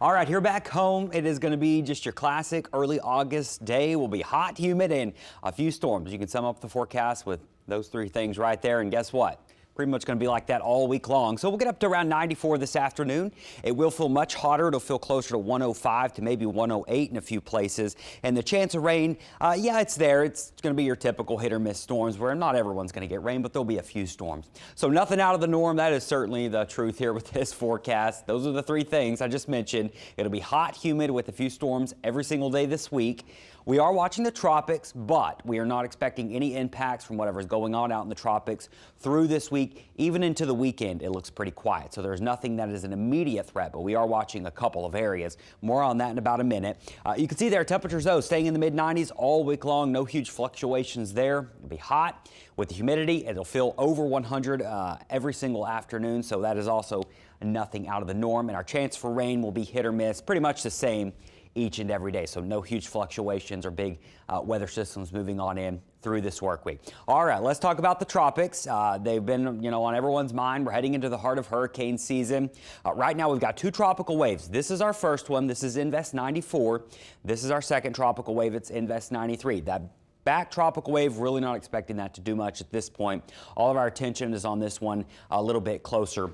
All right, here back home, it is going to be just your classic early August day. Will be hot, humid, and a few storms. You can sum up the forecast with those three things right there, and guess what? Pretty much going to be like that all week long. So we'll get up to around 94 this afternoon. It will feel much hotter. It'll feel closer to 105 to maybe 108 in a few places. And the chance of rain, yeah, it's there. It's going to be your typical hit or miss storms where not everyone's going to get rain, but there'll be a few storms. So nothing out of the norm. That is certainly the truth here with this forecast. Those are the three things I just mentioned. It'll be hot, humid with a few storms every single day this week. We are watching the tropics, but we are not expecting any impacts from whatever's going on out in the tropics through this week. Even into the weekend, it looks pretty quiet. So there's nothing that is an immediate threat, but we are watching a couple of areas. More on that in about a minute. You can see there temperatures, though, staying in the mid-90s all week long. No huge fluctuations there. It'll be hot with the humidity. It'll feel over 100 every single afternoon. So that is also nothing out of the norm. And our chance for rain will be hit or miss, pretty much the same each and every day. So no huge fluctuations or big weather systems moving on in through this work week. All right, let's talk about the tropics. They've been, on everyone's mind. We're heading into the heart of hurricane season. Right now, we've got two tropical waves. This is our first one. This is Invest 94. This is our second tropical wave. It's Invest 93. That back tropical wave, really not expecting that to do much at this point. All of our attention is on this one a little bit closer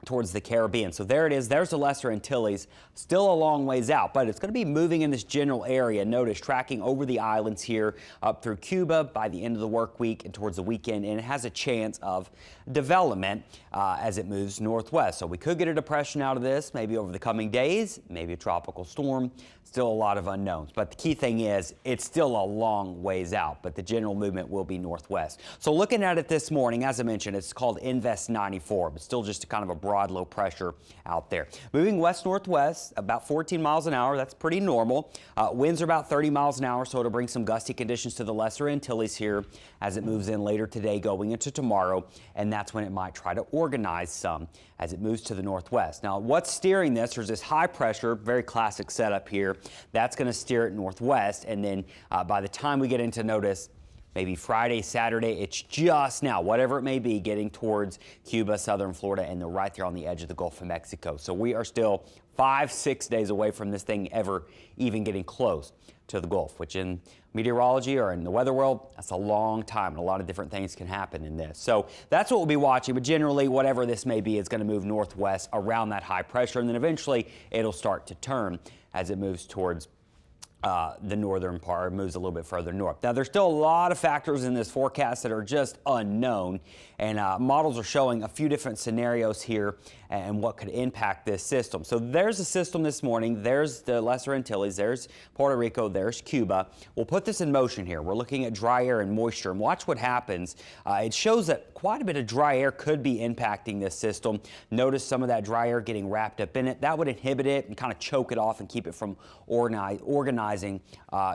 towards the Caribbean. So there it is. There's the Lesser Antilles, still a long ways out, but it's going to be moving in this general area. Notice tracking over the islands here up through Cuba by the end of the work week and towards the weekend, and it has a chance of development as it moves northwest. So we could get a depression out of this maybe over the coming days, maybe a tropical storm. Still a lot of unknowns, but the key thing is it's still a long ways out, but the general movement will be northwest. So looking at it this morning, as I mentioned, it's called Invest 94, but still just kind of a broad low pressure out there. Moving west-northwest, about 14 miles an hour. That's pretty normal. Winds are about 30 miles an hour, so it'll bring some gusty conditions to the Lesser Antilles here as it moves in later today going into tomorrow, and that's when it might try to organize some as it moves to the northwest. Now, what's steering this? There's this high pressure, very classic setup here. That's going to steer it northwest, and then by the time we get into notice, maybe Friday, Saturday, it's just now, whatever it may be, getting towards Cuba, southern Florida, and they're right there on the edge of the Gulf of Mexico. So we are still 5-6 days away from this thing ever even getting close to the Gulf, which in meteorology or in the weather world, that's a long time, and a lot of different things can happen in this. So that's what we'll be watching, but generally, whatever this may be, it's going to move northwest around that high pressure, and then eventually it'll start to turn as it moves towards the northern part, moves a little bit further north. Now, there's still a lot of factors in this forecast that are just unknown, and models are showing a few different scenarios here and what could impact this system. So there's a system this morning. There's the Lesser Antilles. There's Puerto Rico. There's Cuba. We'll put this in motion here. We're looking at dry air and moisture, and watch what happens. It shows that quite a bit of dry air could be impacting this system. Notice some of that dry air getting wrapped up in it. That would inhibit it and kind of choke it off and keep it from organizing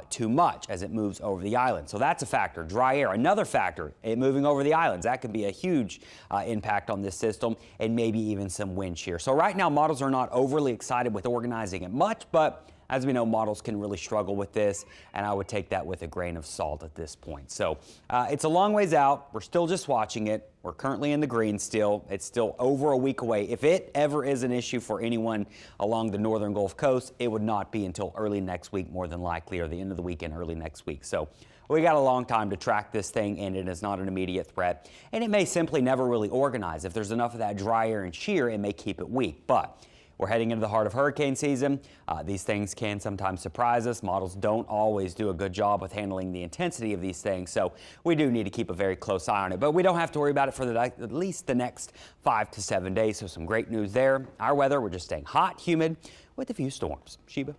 too much as it moves over the island. So that's a factor. Dry air. Another factor, it moving over the islands. That could be a huge impact on this system, and maybe even some wind shear. So right now, models are not overly excited with organizing it much, but as we know, models can really struggle with this, and I would take that with a grain of salt at this point. So it's a long ways out. We're still just watching it. We're currently in the green still. It's still over a week away. If it ever is an issue for anyone along the northern Gulf Coast, it would not be until early next week, more than likely, or the end of the weekend, early next week. So we got a long time to track this thing, and it is not an immediate threat. And it may simply never really organize. If there's enough of that dry air and shear, it may keep it weak. But we're heading into the heart of hurricane season. These things can sometimes surprise us. Models don't always do a good job with handling the intensity of these things, so we do need to keep a very close eye on it. But we don't have to worry about it for at least the next 5 to 7 days, so some great news there. Our weather, we're just staying hot, humid, with a few storms. Sheba.